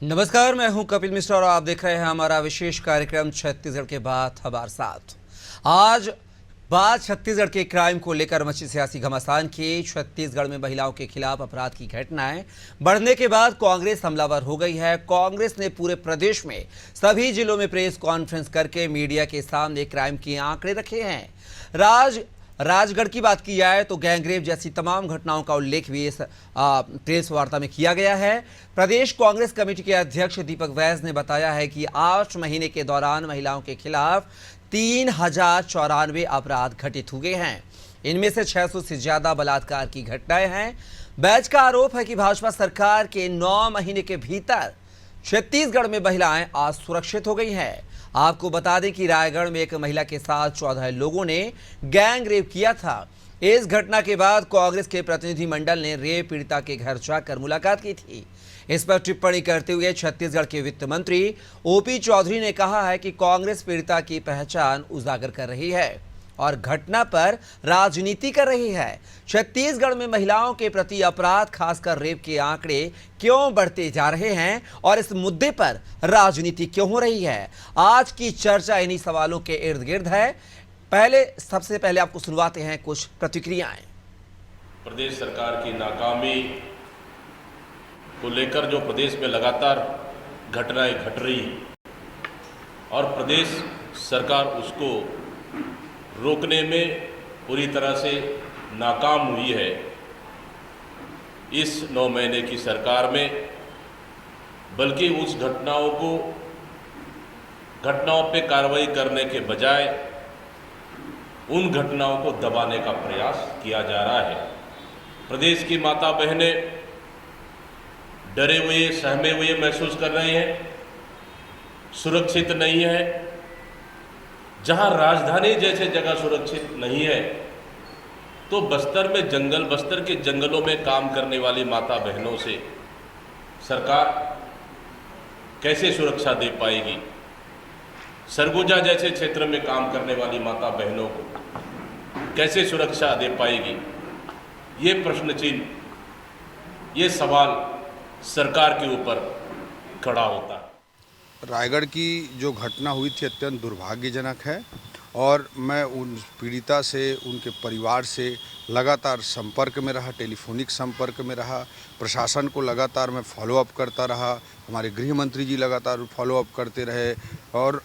नमस्कार, मैं हूं कपिल मिश्रा और आप देख रहे हैं हमारा विशेष कार्यक्रम छत्तीसगढ़ के बाद हमारे साथ। आज बात छत्तीसगढ़ के क्राइम को लेकर मची सियासी घमासान की। छत्तीसगढ़ में महिलाओं के खिलाफ अपराध की घटनाएं बढ़ने के बाद कांग्रेस हमलावर हो गई है। कांग्रेस ने पूरे प्रदेश में सभी जिलों में प्रेस कॉन्फ्रेंस करके मीडिया के सामने क्राइम के आंकड़े रखे हैं। राजगढ़ की बात की जाए तो गैंगरेप जैसी तमाम घटनाओं का उल्लेख भी इस प्रेस वार्ता में किया गया है। प्रदेश कांग्रेस कमेटी के अध्यक्ष दीपक वैस ने बताया है कि 8 महीने के दौरान महिलाओं के खिलाफ 3094 अपराध घटित हुए हैं। इनमें से 600 से ज्यादा बलात्कार की घटनाएं हैं। वैस का आरोप है कि भाजपा सरकार के 9 महीने के भीतर छत्तीसगढ़ में महिलाएं असुरक्षित हो गई हैं। आपको बता दें कि रायगढ़ में एक महिला के साथ 14 लोगों ने गैंग रेप किया था। इस घटना के बाद कांग्रेस के प्रतिनिधि मंडल ने रेप पीड़िता के घर जाकर मुलाकात की थी। इस पर टिप्पणी करते हुए छत्तीसगढ़ के वित्त मंत्री ओपी चौधरी ने कहा है कि कांग्रेस पीड़िता की पहचान उजागर कर रही है और घटना पर राजनीति कर रही है। छत्तीसगढ़ में महिलाओं के प्रति अपराध, खासकर रेप के आंकड़े क्यों बढ़ते जा रहे हैं और इस मुद्दे पर राजनीति क्यों हो रही है, आज की चर्चा इन्हीं सवालों के इर्द गिर्द है। सबसे पहले आपको सुनवाते हैं कुछ प्रतिक्रियाएं। प्रदेश सरकार की नाकामी को लेकर जो प्रदेश में लगातार घटनाएं घट रही हैं और प्रदेश सरकार उसको रोकने में पूरी तरह से नाकाम हुई है। इस 9 महीने की सरकार में बल्कि उस घटनाओं पे कार्रवाई करने के बजाय उन घटनाओं को दबाने का प्रयास किया जा रहा है। प्रदेश की माता बहनें डरे हुए, सहमे हुए महसूस कर रहे हैं, सुरक्षित नहीं है। जहां राजधानी जैसे जगह सुरक्षित नहीं है तो बस्तर के जंगलों में काम करने वाली माता बहनों से सरकार कैसे सुरक्षा दे पाएगी? सरगुजा जैसे क्षेत्र में काम करने वाली माता बहनों को कैसे सुरक्षा दे पाएगी? ये प्रश्न चिन्ह, ये सवाल सरकार के ऊपर खड़ा होता है। रायगढ़ की जो घटना हुई थी अत्यंत दुर्भाग्यजनक है और मैं उन पीड़िता से, उनके परिवार से लगातार संपर्क में रहा, टेलीफोनिक संपर्क में रहा। प्रशासन को लगातार मैं फॉलोअप करता रहा, हमारे गृह मंत्री जी लगातार फॉलोअप करते रहे और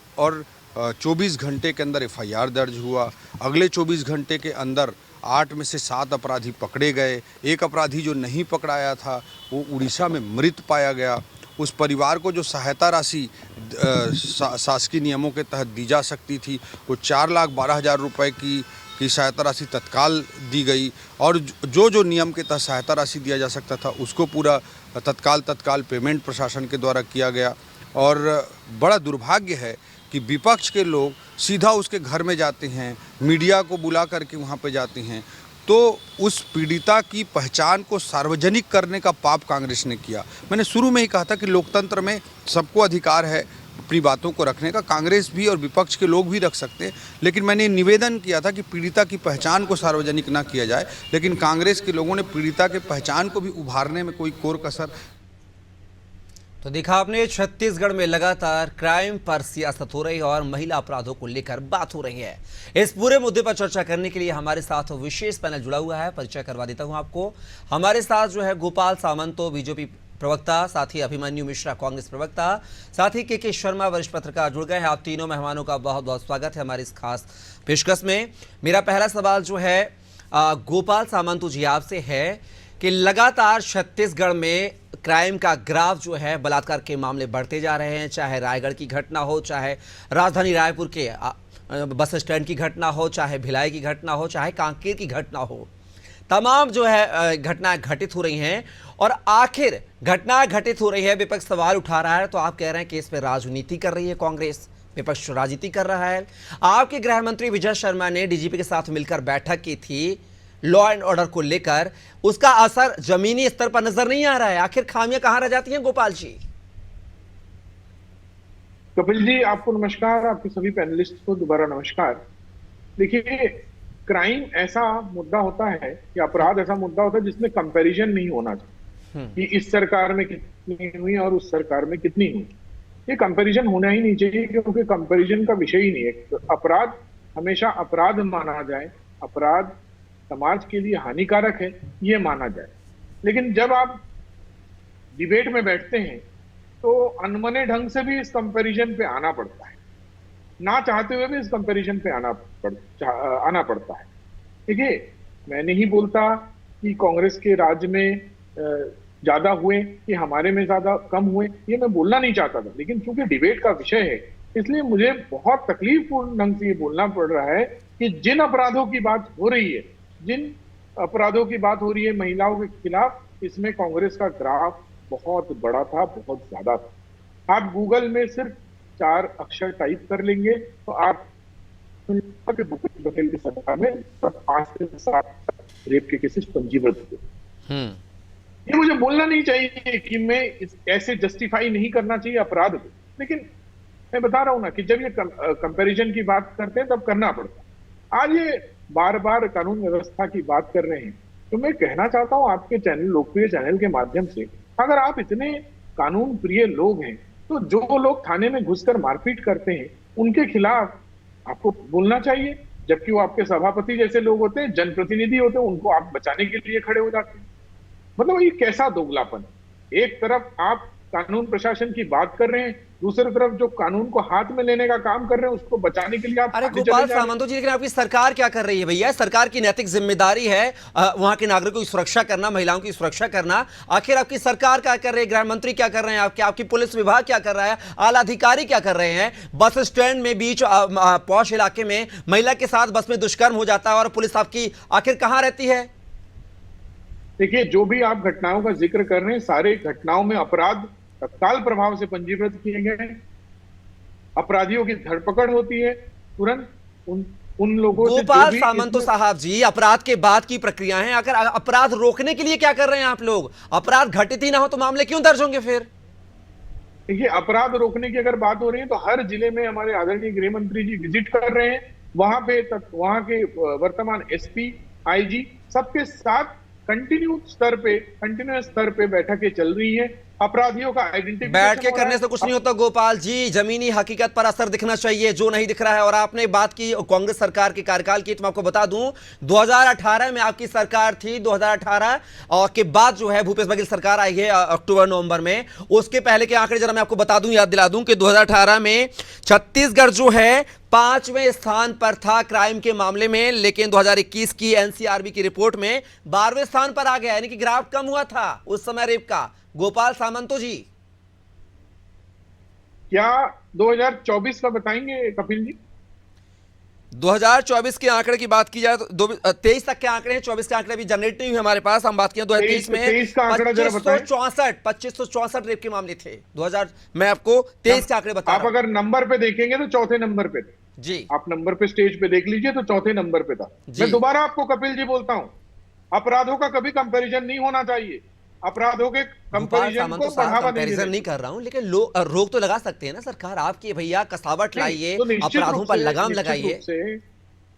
24 घंटे के अंदर एफआईआर दर्ज हुआ। अगले 24 घंटे के अंदर 8 में से 7 अपराधी पकड़े गए। एक अपराधी जो नहीं पकड़ाया था वो उड़ीसा में मृत पाया गया। उस परिवार को जो सहायता राशि शासकीय नियमों के तहत दी जा सकती थी वो 4,12,000 रुपये की सहायता राशि तत्काल दी गई और जो नियम के तहत सहायता राशि दिया जा सकता था उसको पूरा तत्काल पेमेंट प्रशासन के द्वारा किया गया। और बड़ा दुर्भाग्य है कि विपक्ष के लोग सीधा उसके घर में जाते हैं, मीडिया को बुला करके वहाँ पे जाते हैं। तो उस पीड़िता की पहचान को सार्वजनिक करने का पाप कांग्रेस ने किया। मैंने शुरू में ही कहा था कि लोकतंत्र में सबको अधिकार है अपनी बातों को रखने का, कांग्रेस भी और विपक्ष के लोग भी रख सकते हैं, लेकिन मैंने निवेदन किया था कि पीड़िता की पहचान को सार्वजनिक ना किया जाए। लेकिन कांग्रेस के लोगों ने पीड़िता के पहचान को भी उभारने में कोई कोर कसर। तो देखा आपने, छत्तीसगढ़ में लगातार क्राइम पर सियासत हो रही है और महिला अपराधों को लेकर बात हो रही है। इस पूरे मुद्दे पर चर्चा करने के लिए हमारे साथ विशेष पैनल जुड़ा हुआ है। परिचय करवा देता हूं आपको। हमारे साथ जो है गोपाल सामंतो, बीजेपी प्रवक्ता, साथ ही अभिमन्यु मिश्रा, कांग्रेस प्रवक्ता, साथ ही के शर्मा, वरिष्ठ पत्रकार जुड़ गए हैं। आप तीनों मेहमानों का बहुत बहुत स्वागत है हमारी इस खास पेशकश में। मेरा पहला सवाल जो है गोपाल सामंतो जी आपसे है कि लगातार छत्तीसगढ़ में क्राइम का ग्राफ जो है, बलात्कार के मामले बढ़ते जा रहे हैं, चाहे रायगढ़ की घटना हो, चाहे राजधानी रायपुर के बस स्टैंड की घटना हो, चाहे भिलाई की घटना हो, चाहे कांकेर की घटना हो, तमाम जो है घटनाएं घटित हो रही हैं। और आखिर घटनाएं घटित हो रही है, विपक्ष सवाल उठा रहा है, तो आप कह रहे हैं कि इस पर राजनीति कर रही है कांग्रेस, विपक्ष राजनीति कर रहा है। आपके गृह मंत्री विजय शर्मा ने डीजीपी के साथ मिलकर बैठक की थी लॉ एंड ऑर्डर को लेकर, उसका असर जमीनी स्तर पर नजर नहीं आ रहा है। आखिर खामियां कहां रह जाती हैं गोपाल जी? कपिल जी, आपको नमस्कार, आपके सभी पैनलिस्ट को दोबारा नमस्कार। देखिए, क्राइम ऐसा मुद्दा होता है कि अपराध ऐसा मुद्दा होता है जिसमें कंपैरिजन नहीं होना चाहिए कि इस सरकार में कितनी हुई और उस सरकार में कितनी हुई। ये कंपैरिजन होना ही नहीं चाहिए, क्योंकि कंपैरिजन का विषय ही नहीं है। तो अपराध हमेशा अपराध माना जाए, अपराध समाज के लिए हानिकारक है ये माना जाए। लेकिन जब आप डिबेट में बैठते हैं तो अनमने ढंग से भी इस कंपैरिजन पे आना पड़ता है, ना चाहते हुए भी इस कंपैरिजन पे आना पड़ता है। देखिए, मैं नहीं बोलता कि कांग्रेस के राज में ज्यादा हुए कि हमारे में ज्यादा कम हुए, ये मैं बोलना नहीं चाहता था, लेकिन चूंकि डिबेट का विषय है इसलिए मुझे बहुत तकलीफपूर्ण ढंग से ये बोलना पड़ रहा है कि जिन अपराधों की बात हो रही है, जिन अपराधों की बात हो रही है महिलाओं के खिलाफ, इसमें कांग्रेस का ग्राफ बहुत बड़ा था, बहुत ज्यादा था। आप गूगल में सिर्फ 4 अक्षर टाइप कर लेंगे तो आप भूपेश बघेल की सरकार में 5 से 7 रेप के केसेस पंजीबद्ध हुए। ये मुझे बोलना नहीं चाहिए कि मैं ऐसे जस्टिफाई नहीं करना चाहिए अपराध को, लेकिन मैं बता रहा हूं ना कि जब ये कंपैरिजन की बात करते हैं तब करना पड़ता है। आज ये बार बार कानून व्यवस्था की बात कर रहे हैं, तो मैं कहना चाहता हूं आपके चैनल, लोकप्रिय चैनल के माध्यम से, अगर आप इतने कानून प्रिय लोग हैं तो जो लोग थाने में घुसकर मारपीट करते हैं उनके खिलाफ आपको बोलना चाहिए, जबकि वो आपके सभापति जैसे लोग होते हैं, जनप्रतिनिधि होते हैं, उनको आप बचाने के लिए खड़े हो जाते हैं। मतलब ये कैसा दोगलापन है। एक तरफ आप कानून प्रशासन की बात कर रहे हैं, दूसरी तरफ जो कानून को हाथ में लेने का काम कर रहे हैं उसको बचाने के लिए आप अरे आगे गोपाल चले जा रहे हैं। सामंतो जी, लेकिन आपकी सरकार क्या कर रही है भैया? सरकार की नैतिक जिम्मेदारी है वहां के नागरिकों की सुरक्षा करना, महिलाओं की सुरक्षा करना। आखिर आपकी सरकार क्या कर रही है? गृह मंत्री क्या कर रहे हैं? आपकी पुलिस विभाग क्या कर रहा है? आला अधिकारी क्या कर रहे हैं? बस स्टैंड में बीच पॉश इलाके में महिला के साथ बस में दुष्कर्म हो जाता है और पुलिस आपकी आखिर कहां रहती है? देखिए, जो भी आप घटनाओं का जिक्र कर रहे हैं, सारे घटनाओं में अपराध तत्काल प्रभाव से पंजीबद्ध किए गए हैं, अपराधियों की धरपकड़ होती है तुरंत उन लोगों से। गोपाल सामंतो साहब जी, अपराध के बाद की प्रक्रिया है, अगर अपराध रोकने के लिए क्या कर रहे हैं आप लोग? अपराध घटित ही ना हो तो मामले क्यों दर्ज होंगे फिर? देखिए, अपराध रोकने की अगर बात हो रही है तो हर जिले में हमारे आदरणीय गृह मंत्री जी विजिट कर रहे हैं, वहां के वर्तमान एसपी, आईजी सबके साथ कंटिन्यूस स्तर पे बैठकें चल रही हैं। अपराधियों का आइडेंटिफिकेशन बैठ के करने से कुछ नहीं होता गोपाल जी, जमीनी हकीकत पर असर दिखना चाहिए, जो नहीं दिख रहा है। और आपने बात की कांग्रेस सरकार के कार्यकाल की, तो मैं आपको बता दूं 2018 में आपकी सरकार थी, 2018 और के बाद जो है भूपेश बघेल सरकार आई है अक्टूबर नवंबर में। उसके पहले के आंकड़े जरा मैं आपको बता दूं, याद दिला दूं कि 2018 में छत्तीसगढ़ जो है 5वें स्थान पर था क्राइम के मामले में, लेकिन 2021 की एनसीआरबी की रिपोर्ट में 12वें स्थान पर आ गया, यानी कि ग्राफ कम हुआ था उस समय रेप का। गोपाल सामंतो जी, क्या 2024 का बताएंगे कपिल जी? 2024 के आंकड़े की बात की जाए तो 23 तक के आंकड़े हैं, 24 के आंकड़े भी जनरेट नहीं हुए हमारे पास। हम बात किए 2023 में 23 का आंकड़ा जरा बताएं। 2564 रेप के मामले थे 2000। मैं आपको 23 के आंकड़े बता आप अगर नंबर पे देखेंगे तो चौथे नंबर पे थे जी। आप नंबर पे स्टेज पे देख लीजिए तो चौथे नंबर पे था। मैं दोबारा आपको कपिल जी बोलता हूं, अपराधों का कभी कंपैरिजन नहीं होना चाहिए, अपराधों के कंपैरिजन को बढ़ावा नहीं कर रहा हूं, लेकिन रोक तो लगा सकते हैं ना सरकार आपकी, भैया कसावट लाइए, अपराधों पर लगाम लगाइए।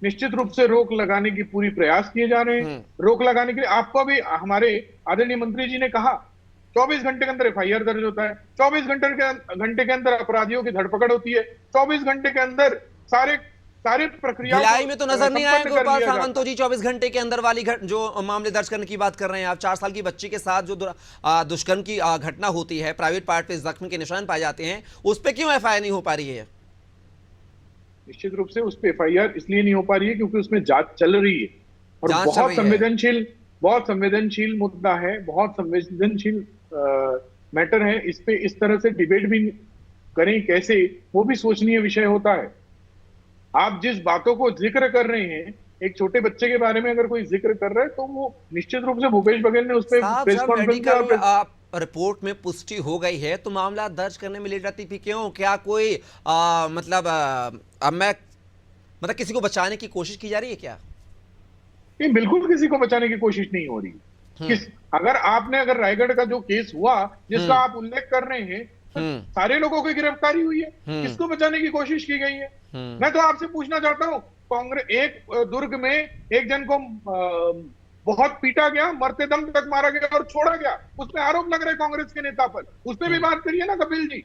निश्चित रूप से रोक लगाने की पूरी प्रयास किए जा रहे हैं। रोक लगाने के लिए आपको भी हमारे आदरणीय मंत्री जी ने कहा 24 घंटे के अंदर एफआईआर दर्ज होता है, 24 घंटे के अंदर अपराधियों की धरपकड़ होती है, 24 घंटे के अंदर सारे प्रक्रिया भिलाई में तो नजर नहीं आया गोपाल सामंतो जी 24 घंटे के अंदर वाली जो मामले दर्ज करने की बात कर रहे हैं आप। 4 साल की बच्ची के साथ जो दुष्कर्म की घटना होती है, प्राइवेट पार्ट पे जख्म के निशान पाए जाते हैं, उस पर क्यों एफआईआर नहीं हो पा रही है? निश्चित रूप से उस पर एफआईआर इसलिए नहीं हो पा रही है क्योंकि उसमें जांच चल रही है और बहुत संवेदनशील मुद्दा है, बहुत संवेदनशील मैटर है। इस पे इस तरह से डिबेट भी करें कैसे, वो भी सोचनीय विषय होता है। आप जिस बातों को जिक्र कर रहे हैं, एक छोटे बच्चे के बारे में अगर कोई जिक्र कर रहा है तो वो निश्चित रूप से भूपेश बघेल ने उस पर प्रेस कॉन्फ्रेंस रिपोर्ट में पुष्टि हो गई है तो मामला दर्ज करने में लेट जाती थी क्यों? क्या कोई मतलब किसी को बचाने की कोशिश की जा रही है क्या? नहीं, बिल्कुल किसी को बचाने की कोशिश नहीं हो रही। अगर रायगढ़ का जो केस हुआ जिसका आप उल्लेख कर रहे हैं, सारे लोगों की गिरफ्तारी हुई है, किसको बचाने की कोशिश की गई है? मैं तो आपसे पूछना चाहता हूं, कांग्रेस एक दुर्ग में एक जन को बहुत पीटा गया, मरते दम तक मारा गया और छोड़ा गया। उस पे आरोप लग रहे कांग्रेस के नेता पर, उस पे भी बात करिए ना कपिल जी,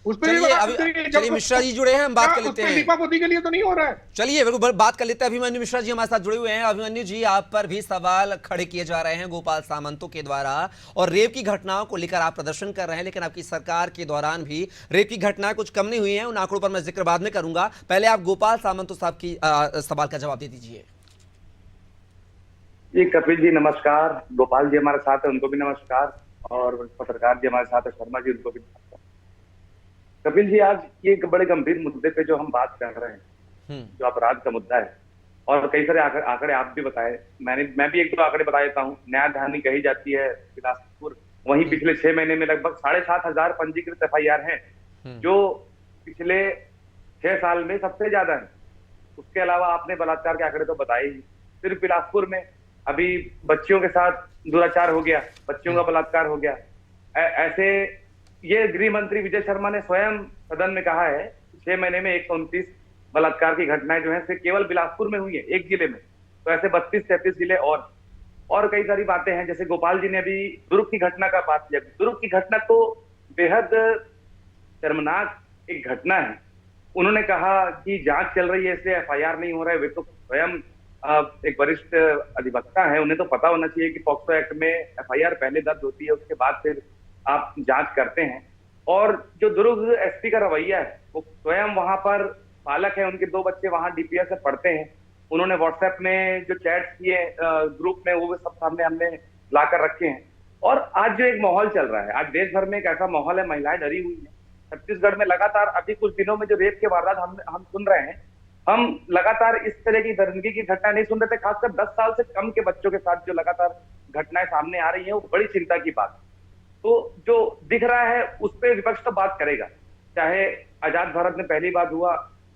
उस पे भी चलिए बात अभी करिए। चलिए मिश्रा जी जुड़े हैं, हम बात कर उस लेते पे हैं। लीपापोती के लिए तो नहीं हो रहा है। चलिए बिल्कुल बात कर लेते हैं। अभिमन्यु मिश्रा जी हमारे साथ जुड़े हुए हैं। अभिमन्यु जी, आप पर भी सवाल खड़े किए जा रहे हैं गोपाल सामंतों के द्वारा, और रेप की घटनाओं को लेकर आप प्रदर्शन कर रहे हैं, लेकिन आपकी सरकार के दौरान भी रेप की घटनाएं कुछ कम नहीं हुई हैं। उन आंकड़ों पर मैं जिक्र बाद में करूंगा, पहले आप गोपाल सामंत साहब की सवाल का जवाब दे दीजिए। जी कपिल जी नमस्कार, गोपाल जी हमारे साथ है, उनको भी नमस्कार, और पत्रकार जी हमारे साथ है, शर्मा जी, उनको भी नमस्कार। कपिल जी, आज ये एक बड़े गंभीर मुद्दे पे जो हम बात कर रहे हैं, जो अपराध का मुद्दा है, और कई सारे आंकड़े आप भी बताए, मैं भी एक दो आंकड़े बता देता हूँ। न्यायधानी कही जाती है बिलासपुर, वहीं पिछले 6 महीने में लगभग 7,500 पंजीकृत FIR हैं, जो पिछले 6 साल में सबसे ज्यादा है। उसके अलावा आपने बलात्कार के आंकड़े तो बताए ही। सिर्फ बिलासपुर में अभी बच्चियों के साथ दुराचार हो गया, बच्चियों का बलात्कार हो गया। ऐसे ये गृह मंत्री विजय शर्मा ने स्वयं सदन में कहा है 6 महीने में 129 बलात्कार की घटनाएं जो है सिर्फ केवल बिलासपुर में हुई है, एक जिले में। तो ऐसे 32-33 जिले और कई सारी बातें हैं। जैसे गोपाल जी ने अभी दुर्ग की घटना का बात किया। दुर्ग की घटना तो बेहद शर्मनाक एक घटना है। उन्होंने कहा कि जांच चल रही है, इसलिए FIR नहीं हो रहा है। वे तो स्वयं एक वरिष्ठ अधिवक्ता है, उन्हें तो पता होना चाहिए कि पॉक्सो एक्ट में FIR पहले दर्ज होती है, उसके बाद फिर आप जांच करते हैं। और जो दुर्ग SP का रवैया है, वो स्वयं वहां पर पालक है, उनके 2 बच्चे वहां DPS से पढ़ते हैं। उन्होंने WhatsApp में जो चैट किए ग्रुप में, वो सब सामने हमने लाकर रखे हैं। और आज जो एक माहौल चल रहा है, आज देश भर में एक ऐसा माहौल है, महिलाएं डरी हुई है। छत्तीसगढ़ में लगातार अभी कुछ दिनों में जो रेप के वारदात हम सुन रहे हैं, हम लगातार इस तरह की दर्दनाक की घटना नहीं सुन रहे थे। खासकर 10 साल से कम के बच्चों के साथ जो लगातार घटनाएं सामने आ रही हैं, वो बड़ी चिंता की बात। तो जो दिख रहा है उस पर विपक्ष तो बात करेगा। चाहे आजाद भारत में पहली बात हुआ,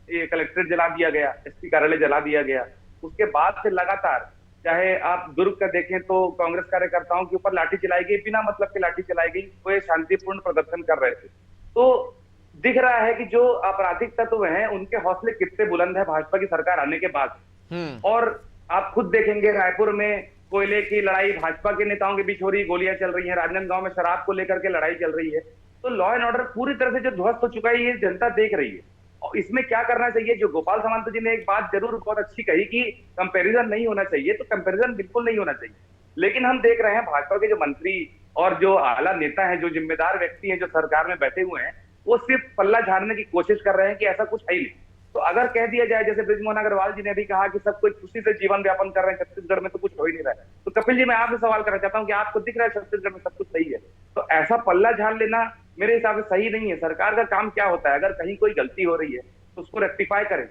ये कलेक्ट्रेट जला दिया गया, SP कार्यालय जला दिया गया। उसके बाद से लगातार, चाहे आप दुर्ग का देखें तो कांग्रेस कार्यकर्ताओं के ऊपर लाठी चलाई गई, बिना मतलब की लाठी चलाई गई, वो ये शांतिपूर्ण प्रदर्शन कर रहे थे। तो दिख रहा है कि जो आपराधिक तत्व हैं, उनके हौसले कितने बुलंद है भाजपा की सरकार आने के बाद। और आप खुद देखेंगे, रायपुर में कोयले की लड़ाई भाजपा के नेताओं के बीच हो रही, गोलियां चल रही हैं। राजनांदगांव में शराब को लेकर के लड़ाई चल रही है। तो लॉ एंड ऑर्डर पूरी तरह से जो ध्वस्त हो चुका है, ये जनता देख रही है। और इसमें क्या करना चाहिए? जो गोपाल सामंत जी ने एक बात जरूर बहुत अच्छी कही कि कंपैरिजन नहीं होना चाहिए, तो कंपैरिजन बिल्कुल नहीं होना चाहिए। लेकिन हम देख रहे हैं भाजपा के जो मंत्री और जो आला नेता हैं, जो जिम्मेदार व्यक्ति हैं, जो सरकार में बैठे हुए हैं, वो सिर्फ पल्ला झाड़ने की कोशिश कर रहे हैं कि ऐसा कुछ है ही नहीं। तो अगर कह दिया जाए, जैसे बृजमोहन अग्रवाल जी ने भी कहा कि सब कोई खुशी से जीवन यापन कर रहे हैं छत्तीसगढ़ में, तो कुछ हो ही नहीं रहा है। तो कपिल जी, मैं आपसे सवाल करना चाहता हूं कि आपको दिख रहा है छत्तीसगढ़ में सब कुछ सही है, तो ऐसा पल्ला झाड़ लेना मेरे हिसाब से सही नहीं है। सरकार का काम क्या होता है? अगर कहीं कोई गलती हो रही है तो उसको रेक्टिफाई करें,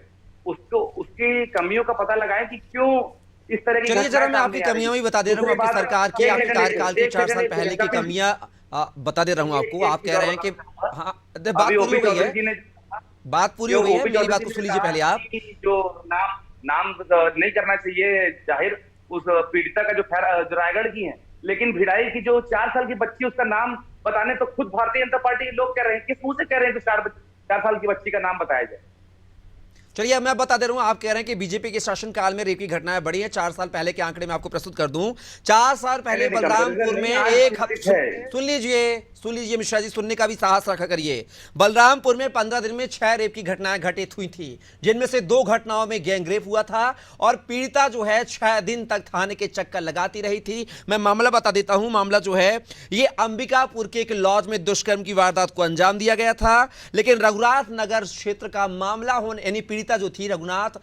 उसको उसकी कमियों का पता लगाएं कि क्यों इस तरह की। चलिए जरा मैं आपकी कमियां भी बता दे रहा हूँ, आपकी सरकार की, आपके कार्यकाल की 4 साल पहले की कमियां बता दे रहा हूँ आपको। आप कह रहे हैं कि हाँ, बात पूरी हो गई है, बात पूरी हो गई है, मेरी बात को सुन लीजिए पहले आप। जो नाम नहीं करना चाहिए जाहिर उस पीड़िता का, जो रायगढ़ की है, लेकिन भिड़ाई की जो 4 साल की बच्ची, उसका नाम बताने तो खुद भारतीय जनता पार्टी के लोग कह रहे हैं। किस मुंह से कह रहे हैं कि 4 साल की बच्ची का नाम बताया जाए? चलिए मैं बता दे रहा हूं, आप कह रहे हैं कि बीजेपी के शासनकाल में रेप की घटनाएं बढ़ी हैं। 4 साल पहले के आंकड़े मैं आपको प्रस्तुत कर दूं। 4 साल पहले बलरामपुर में सुन लीजिए मिश्रा जी, सुनने का भी साहस रखा करिए। बलरामपुर में 15 दिन में 6 रेप की घटनाएं घटित हुई थी, जिनमें से 2 घटनाओं में गैंगरेप हुआ था, और पीड़िता जो है 6 दिन तक थाने के चक्कर लगाती रही थी। मैं मामला बता देता हूं। मामला जो है ये अंबिकापुर के एक लॉज में दुष्कर्म की वारदात को अंजाम दिया गया था, लेकिन रघुनाथ नगर क्षेत्र का मामला होने, यानी पीड़िता जो थी रघुनाथ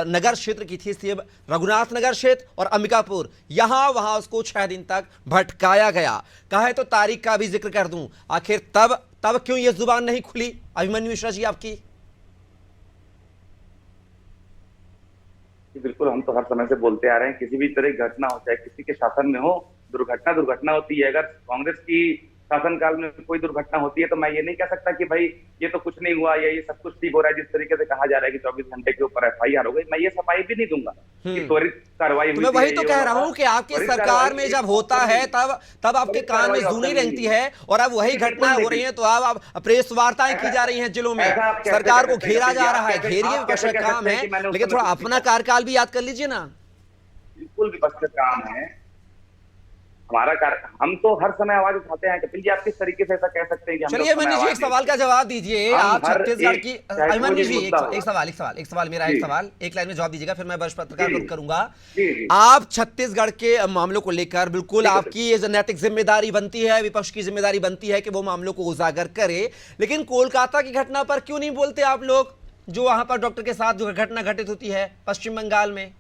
नगर क्षेत्र की थी, इसलिए रघुनाथ नगर क्षेत्र और अंबिकापुर, यहां वहां उसको 6 दिन तक भटकाया गया। कहे तो तारीख का भी जिक्र कर दूं, आखिर तब क्यों ये जुबान नहीं खुली? अभिमन्यु मिश्रा जी आपकी। बिल्कुल, हम तो हर समय से बोलते आ रहे हैं, किसी भी तरह की घटना हो, चाहे किसी के शासन में हो, दुर्घटना होती है। अगर कांग्रेस की शासनकाल में कोई दुर्घटना होती है तो मैं ये नहीं कह सकता कि भाई ये तो कुछ नहीं हुआ या ये सब कुछ ठीक हो रहा है। जिस तरीके से कहा जा रहा है कि 24 घंटे के ऊपर FIR हो गई, मैं ये सफाई भी नहीं दूंगा कि त्वरित कार्रवाई हुई। मैं वही तो कह रहा हूं कि आपकी सरकार में जब होता है तब आपके कान में जूनी रहती है, और अब वही घटनाएं हो रही हैं तो अब प्रेस वार्ताएं की जा रही हैं जिलों में, सरकार को घेरा जा रहा है। घेरिए, विपक्ष का काम है, लेकिन थोड़ा अपना कार्यकाल भी याद कर लीजिए ना। बिल्कुल विपक्ष का काम है, हम तो हर समय आवाज उठाते हैं। कपिल जी, आप किस तरीके से ऐसा कह सकते हैं कि हम चलिए अभिमन्यु जी, एक सवाल का जवाब दीजिए। आप छत्तीसगढ़ की, अभिमन्यु जी एक सवाल मेरा, एक सवाल एक लाइन में जवाब दीजिएगा, फिर मैं वरिष्ठ पत्रकार को करूंगा। आप छत्तीसगढ़ के मामलों को लेकर बिल्कुल आपकी ये नैतिक जिम्मेदारी बनती है, विपक्ष की जिम्मेदारी बनती है कि वो मामलों को उजागर करे, लेकिन कोलकाता की घटना पर क्यों नहीं बोलते आप लोग? जो वहां पर डॉक्टर के साथ जो घटना घटित होती है पश्चिम बंगाल में,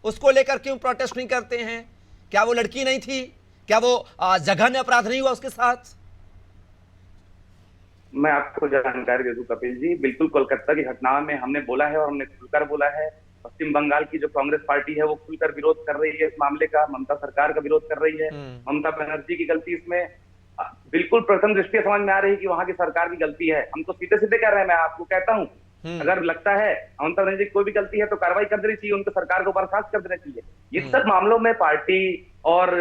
उसको लेकर क्यों प्रोटेस्ट नहीं करते हैं? क्या वो लड़की नहीं थी? क्या वो जघन्य अपराध नहीं हुआ उसके साथ? मैं आपको जानकारी दे दूं कपिल जी, बिल्कुल कोलकाता की घटना में हमने बोला है और हमने खुलकर बोला है। पश्चिम बंगाल की जो कांग्रेस पार्टी है वो खुलकर विरोध कर रही है इस मामले का, ममता सरकार का विरोध कर रही है। ममता बनर्जी की गलती इसमें बिल्कुल प्रथम दृष्टया समझ में आ रही है कि वहां की सरकार की गलती है। हम तो सीधे सीधे कह रहे हैं, मैं आपको कहता हूं, अगर लगता है ममता बनर्जी की कोई भी गलती है तो कार्रवाई कर देनी चाहिए, उनको सरकार को बर्खास्त कर देना चाहिए। ये सब मामलों में पार्टी और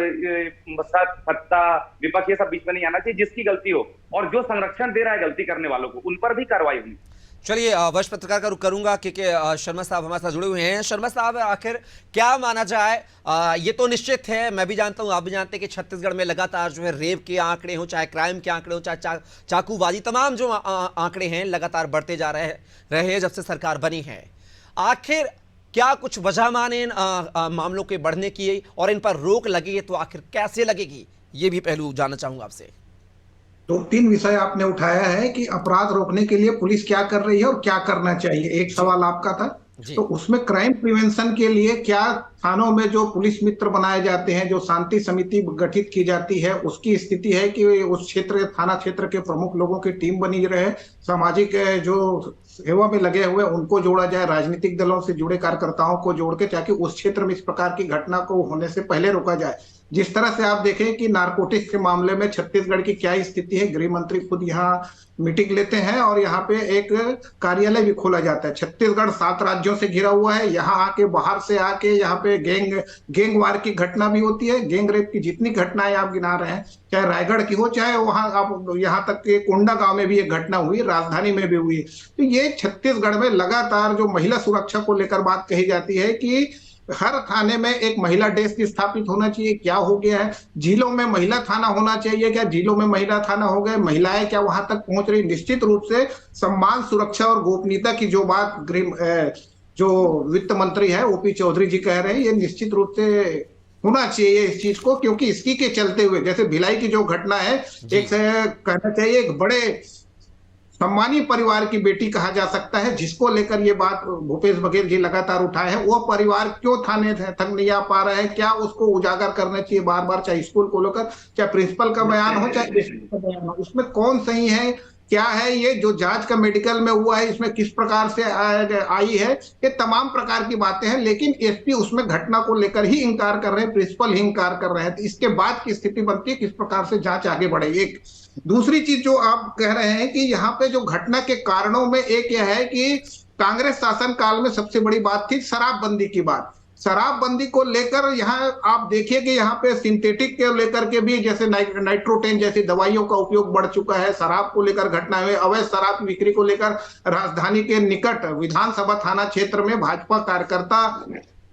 सत्ता विपक्ष ये सब बीच में नहीं आना चाहिए। जिसकी गलती हो और जो संरक्षण दे रहा है गलती करने वालों को, उन पर भी कार्रवाई होनी। चलिए वरिष्ठ पत्रकार का रुख करूंगा क्योंकि शर्मा साहब हमारे साथ जुड़े हुए हैं। शर्मा साहब, आखिर क्या माना जाए? ये तो निश्चित है, मैं भी जानता हूं, आप भी जानते हैं कि छत्तीसगढ़ में लगातार जो है रेप के आंकड़े हो, चाहे क्राइम के आंकड़े हो, चाहे चाकूबाजी, तमाम जो आंकड़े हैं लगातार बढ़ते जा रहे हैं जब से सरकार बनी है। आखिर क्या कुछ वजह माने इन मामलों के बढ़ने की, और इन पर रोक लगे तो आखिर कैसे लगेगी? ये भी पहलू जानना चाहूंगा आपसे। तो 3 विषय आपने उठाया है कि अपराध रोकने के लिए पुलिस क्या कर रही है और क्या करना चाहिए, एक सवाल आपका था। तो उसमें क्राइम प्रिवेंशन के लिए क्या थानों में जो पुलिस मित्र बनाए जाते हैं, जो शांति समिति गठित की जाती है, उसकी स्थिति है कि उस क्षेत्र, थाना क्षेत्र के प्रमुख लोगों की टीम बनी रहे, सामाजिक जो सेवा में लगे हुए उनको जोड़ा जाए, राजनीतिक दलों से जुड़े कार्यकर्ताओं को जोड़ के, ताकि उस क्षेत्र में इस प्रकार की घटना को होने से पहले रोका जाए। जिस तरह से आप देखें कि नारकोटिक्स के मामले में छत्तीसगढ़ की क्या स्थिति है, गृह मंत्री खुद यहाँ मीटिंग लेते हैं और यहाँ पे एक कार्यालय भी खोला जाता है। छत्तीसगढ़ 7 राज्यों से घिरा हुआ है, यहाँ आके बाहर से आके यहाँ पे गैंगवार की घटना भी होती है। गैंग रेप की जितनी घटनाएं आप गिना रहे हैं, चाहे रायगढ़ की हो, चाहे वहां आप यहाँ तक के कोंडा गांव में भी एक घटना हुई, राजधानी में भी हुई। तो ये छत्तीसगढ़ में लगातार जो महिला सुरक्षा को लेकर बात कही जाती है कि हर थाने में एक महिला डेस्क स्थापित होना चाहिए, क्या हो गया है? जिलों में महिला थाना होना चाहिए, क्या जिलों में महिला थाना हो गए? महिलाएं क्या वहां तक पहुंच रही? निश्चित रूप से सम्मान, सुरक्षा और गोपनीयता की जो बात जो वित्त मंत्री है ओपी चौधरी जी कह रहे हैं, ये निश्चित रूप से होना चाहिए इस चीज को, क्योंकि इसकी के चलते हुए जैसे भिलाई की जो घटना है, एक से कहना चाहिए एक बड़े सम्मानीय परिवार की बेटी कहा जा सकता है, जिसको लेकर ये बात भूपेश बघेल जी लगातार उठाए हैं। वो परिवार क्यों थाने तक नहीं आ पा रहा है? क्या उसको उजागर करना चाहिए बार बार, चाहे स्कूल को लेकर, चाहे प्रिंसिपल का बयान हो, चाहे का बयान हो, उसमें कौन सही है, क्या है? ये जो जांच का मेडिकल में हुआ है, इसमें किस प्रकार से आई है, ये तमाम प्रकार की बातें हैं। लेकिन एसपी उसमें घटना को लेकर ही इंकार कर रहे हैं, प्रिंसिपल ही इंकार कर रहे हैं। तो इसके बाद की स्थिति बनती है किस प्रकार से जांच आगे बढ़े। एक दूसरी चीज जो आप कह रहे हैं कि यहाँ पे जो घटना के कारणों में एक यह है कि कांग्रेस शासन काल में सबसे बड़ी बात थी शराबबंदी की बात। शराबबंदी को लेकर यहाँ आप देखिए कि यहाँ पे सिंथेटिक के लेकर के भी, जैसे नाइट्रोटेन जैसी दवाइयों का उपयोग बढ़ चुका है। शराब को लेकर घटना हुई, अवैध शराब की बिक्री को लेकर राजधानी के निकट विधानसभा थाना क्षेत्र में भाजपा कार्यकर्ता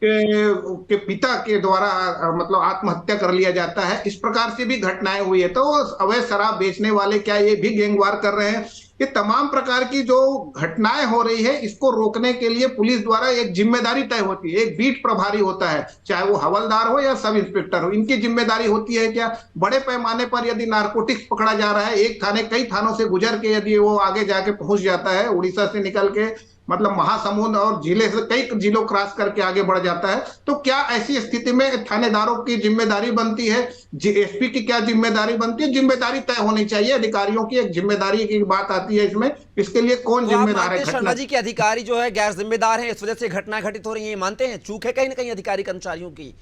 के पिता के द्वारा मतलब आत्महत्या कर लिया जाता है। इस प्रकार से भी घटनाएं हुई है। तो अवैध शराब बेचने वाले क्या ये भी गैंगवार कर रहे हैं? ये तमाम प्रकार की जो घटनाएं हो रही है, इसको रोकने के लिए पुलिस द्वारा एक जिम्मेदारी तय होती है। एक बीट प्रभारी होता है, चाहे वो हवलदार हो या सब इंस्पेक्टर हो, इनकी जिम्मेदारी होती है क्या? बड़े पैमाने पर यदि नारकोटिक्स पकड़ा जा रहा है, एक थाने कई थानों से गुजर के यदि वो आगे जाके पहुंच जाता है, उड़ीसा से निकल के मतलब महासमुंद और जिले से कई जिलों क्रॉस करके आगे बढ़ जाता है, तो क्या ऐसी स्थिति में थानेदारों की जिम्मेदारी बनती है? एसपी की क्या जिम्मेदारी बनती है? जिम्मेदारी तय होनी चाहिए अधिकारियों की, एक जिम्मेदारी की बात आती है इसमें। इसके लिए कौन जिम्मेदार है? शर्मा जी के अधिकारी जो है गैर जिम्मेदार है, इस वजह से घटना घटित हो रही है, मानते हैं? चूक है कहीं ना कहीं अधिकारी कर्मचारियों की?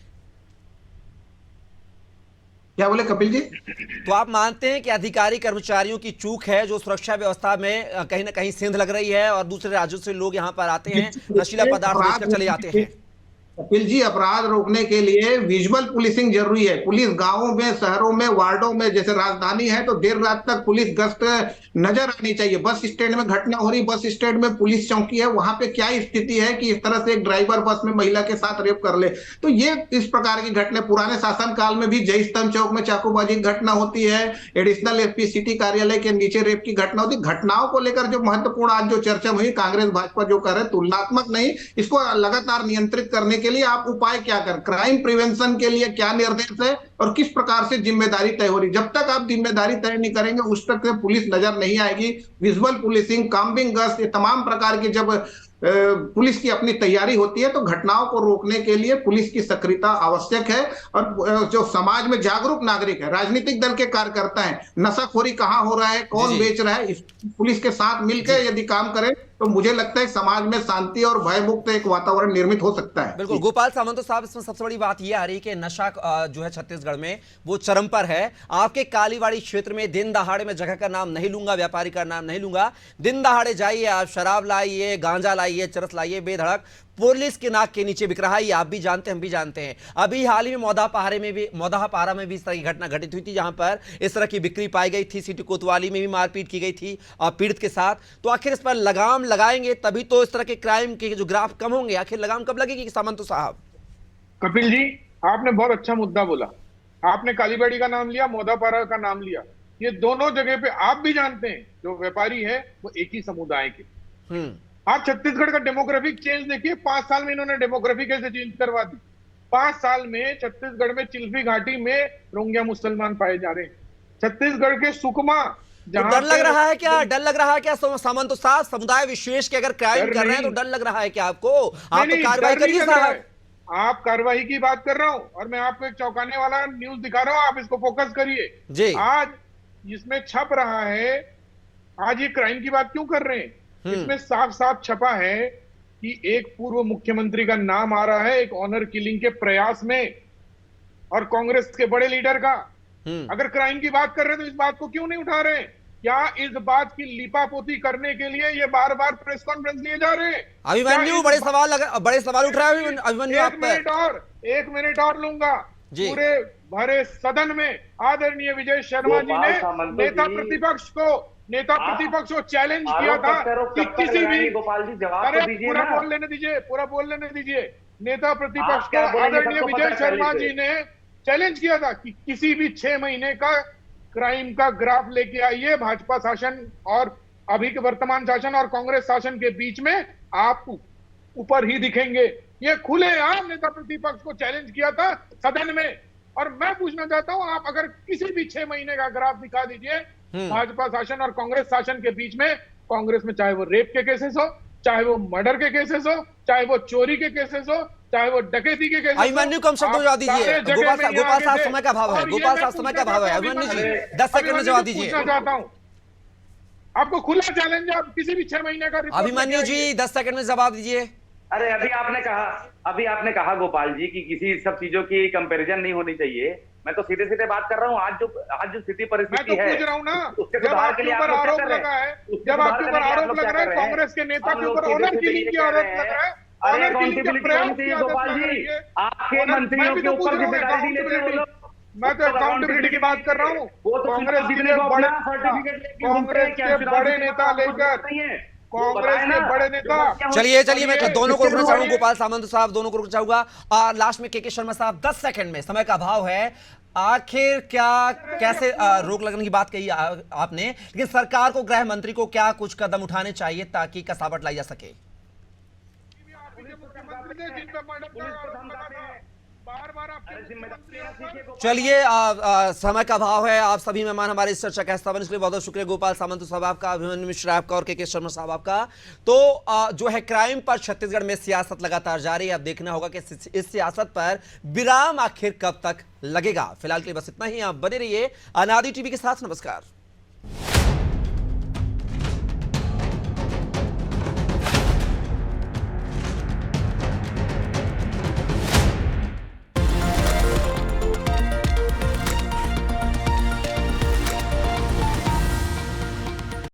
क्या बोले कपिल जी? तो आप मानते हैं कि अधिकारी कर्मचारियों की चूक है, जो सुरक्षा व्यवस्था में कहीं ना कहीं सेंध लग रही है और दूसरे राज्यों से लोग यहां पर आते हैं, नशीला पदार्थ लेकर चले जाते हैं? कपिल जी, अपराध रोकने के लिए विजुअल पुलिसिंग जरूरी है। पुलिस गांवों में, शहरों में, वार्डों में, जैसे राजधानी है तो देर रात तक पुलिस गश्त नजर आनी चाहिए। बस स्टैंड में घटना हो रही, बस स्टैंड में पुलिस चौकी है, वहां पे क्या स्थिति है कि इस तरह से एक ड्राइवर बस में महिला के साथ रेप कर ले। तो ये इस प्रकार की घटना पुराने शासन काल में भी जय स्तंभ चौक में चाकूबाजी की घटना होती है, एडिशनल एसपी सिटी कार्यालय के नीचे रेप की घटना होती। घटनाओं को लेकर जो महत्वपूर्ण आज जो चर्चा हुई, कांग्रेस भाजपा जो कर रहे हैं तुलनात्मक नहीं, इसको लगातार नियंत्रित करने के लिए आप उपाय क्या कर, क्राइम प्रिवेंशन के लिए क्या निर्देश है और किस प्रकार से जिम्मेदारी तय हो रही। जब तक आप जिम्मेदारी तय नहीं करेंगे उस तक पुलिस नजर नहीं आएगी। विजुअल पुलिसिंग, कॉम्बिंग गश्त, ये तमाम प्रकार की जब पुलिस की अपनी तैयारी होती है तो घटनाओं को रोकने के लिए पुलिस की सक्रियता आवश्यक है। और जो समाज में जागरूक नागरिक है, राजनीतिक दल के कार्यकर्ता हैं, नशाखोरी कहाँ हो रहा है, कौन बेच रहा है, इस पुलिस के साथ मिलकर यदि काम करें तो मुझे लगता है समाज में शांति और भयमुक्त एक वातावरण निर्मित हो सकता है। बिल्कुल गोपाल सामंत साहब, इसमें सबसे बड़ी बात यह आ रही है कि नशा जो है छत्तीसगढ़ में वो चरम पर है। आपके कालीवाड़ी क्षेत्र में दिन दहाड़े में, जगह का नाम नहीं लूंगा, व्यापारी का नाम नहीं लूंगा, दिन दहाड़े जाइए, आप शराब लाइए, गांजा लाइए, चरस लाइए, बेधड़क पुलिस के नाक के नीचे बिक रहा है। ये आप भी जानते हैं, हम भी जानते हैं। अभी हाल ही में मौदापारा में भी इस तरह की घटना घटित हुई थी जहां पर इस तरह की बिक्री पाई गई थी। सिटी कोतवाली में भी मारपीट की गई थी पीड़ित के साथ। तो आखिर इस पर लगाम लगाएंगे तभी तो इस तरह के क्राइम के जो ग्राफ कम होंगे। आखिर लगाम कब लगेगी सामंत साहब? कपिल जी, आपने बहुत अच्छा मुद्दा बोला। आपने कालीबाड़ी का नाम लिया, मौदापारा का नाम लिया। ये दोनों जगह पे आप भी जानते हैं जो व्यापारी है वो एक ही समुदाय के। आप छत्तीसगढ़ का डेमोग्राफिक चेंज देखिए, 5 साल में इन्होंने डेमोग्राफी कैसे चेंज करवा दी। 5 साल में छत्तीसगढ़ में चिल्फी घाटी में रोंगिया मुसलमान पाए जा रहे हैं। छत्तीसगढ़ के सुकमा, तो डर लग रहा है क्या? डर लग रहा है क्या सामंत साहब, समुदाय विशेष के अगर क्राइम कर रहे हैं तो डर लग रहा है क्या आपको? आप तो कार्रवाई करिए साहब। आप कार्रवाई की बात कर रहा हूं और मैं आपको एक चौंकाने वाला न्यूज दिखा रहा हूं, आप इसको फोकस करिए जी। आज इसमें छप रहा है, आज ये क्राइम की बात क्यों कर रहे हैं? इसमें साफ साफ छपा है कि एक पूर्व मुख्यमंत्री का नाम आ रहा है एक ऑनर किलिंग के प्रयास में, और कांग्रेस के बड़े लीडर का। अगर क्राइम की बात कर रहे हैं तो इस बात को क्यों नहीं उठा रहे? क्या इस बात की लिपापोती करने के लिए ये बार बार प्रेस कॉन्फ्रेंस लिए जा रहे हैं? अभिमन्यु, बड़े सवाल उठ रहा है अभिमन्यु आप पर। एक मिनट और लूंगा। पूरे भरे सदन में आदरणीय विजय शर्मा जी ने नेता प्रतिपक्ष को चैलेंज किया था कि किसी भी, अरे पूरा बोल लेने दीजिए। नेता प्रतिपक्ष को आदरणीय विजय शर्मा जी ने चैलेंज किया था कि किसी भी 6 महीने का क्राइम का ग्राफ लेके आइए। भाजपा शासन और अभी के वर्तमान शासन और कांग्रेस शासन के बीच में आप ऊपर ही दिखेंगे। ये खुलेआम नेता प्रतिपक्ष को चैलेंज किया था सदन में। और मैं पूछना चाहता हूं, आप अगर किसी भी 6 महीने का ग्राफ दिखा दीजिए भाजपा शासन और कांग्रेस शासन के बीच में। कांग्रेस में चाहे वो रेप के केसेस हो, चाहे वो मर्डर के केसेस हो, चाहे वो चोरी के केसेस हो, चाहे वो डकैती के केसेस हो। अभिमन्यु कम शब्दों में जवाब दीजिए। गोपाल साहब समय का भाव है, गोपाल साहब समय का भाव है। अभिमन्यु जी 10 सेकंड में जवाब दीजिए। पूछना चाहता हूं, आपको खुला चैलेंज है, आप किसी भी 6 महीने का। अभिमन्यु जी 10 सेकंड में जवाब दीजिए। अरे अभी आपने कहा गोपाल जी कि किसी सब चीजों की कंपैरिजन नहीं होनी चाहिए। मैं तो सीधे सीधे बात कर रहा हूँ। आज जो स्थिति परिस्थिति है, मैं तो पूछ रहा हूँ ना, उसके सुधार के लिए आप लोग आरोप लगा है, जब आपके ऊपर आरोप लग रहा है कांग्रेस के नेता के ऊपर ऑनर किलिंग की आरोप लग रहा है। अरे अकाउंटेबिलिटी होनी चाहिए गोपाल जी, आपके मंत्रियों के ऊपर जिम्मेदारी लेते हैं वो लोग। मैं तो अकाउंटेबिलिटी की बात कर रहा हूँ। कांग्रेस के बड़े नेता लेकर, कांग्रेस के बड़े नेता। चलिए मैं दोनों को रोकना चाहूंगा, गोपाल सामंत साहब दोनों को रोकना चाहूंगा। लास्ट में के शर्मा साहब 10 सेकंड में, समय का अभाव है। आखिर कैसे रोक लगने की बात कही आपने, लेकिन सरकार को, गृह मंत्री को क्या कुछ कदम उठाने चाहिए ताकि कसावट लाई जा सके? चलिए समय का अभाव है। आप सभी मेहमान हमारे इस चर्चा का हिस्सा बने, इसलिए बहुत बहुत शुक्रिया। गोपाल सामंत साहब आपका, अभिमन्यु मिश्रा आपका और के शर्मा साहब आपका। तो जो है क्राइम पर छत्तीसगढ़ में सियासत लगातार जारी है। अब देखना होगा कि इस सियासत पर विराम आखिर कब तक लगेगा। फिलहाल के लिए बस इतना ही। आप बने रहिए अनादि टीवी के साथ। नमस्कार।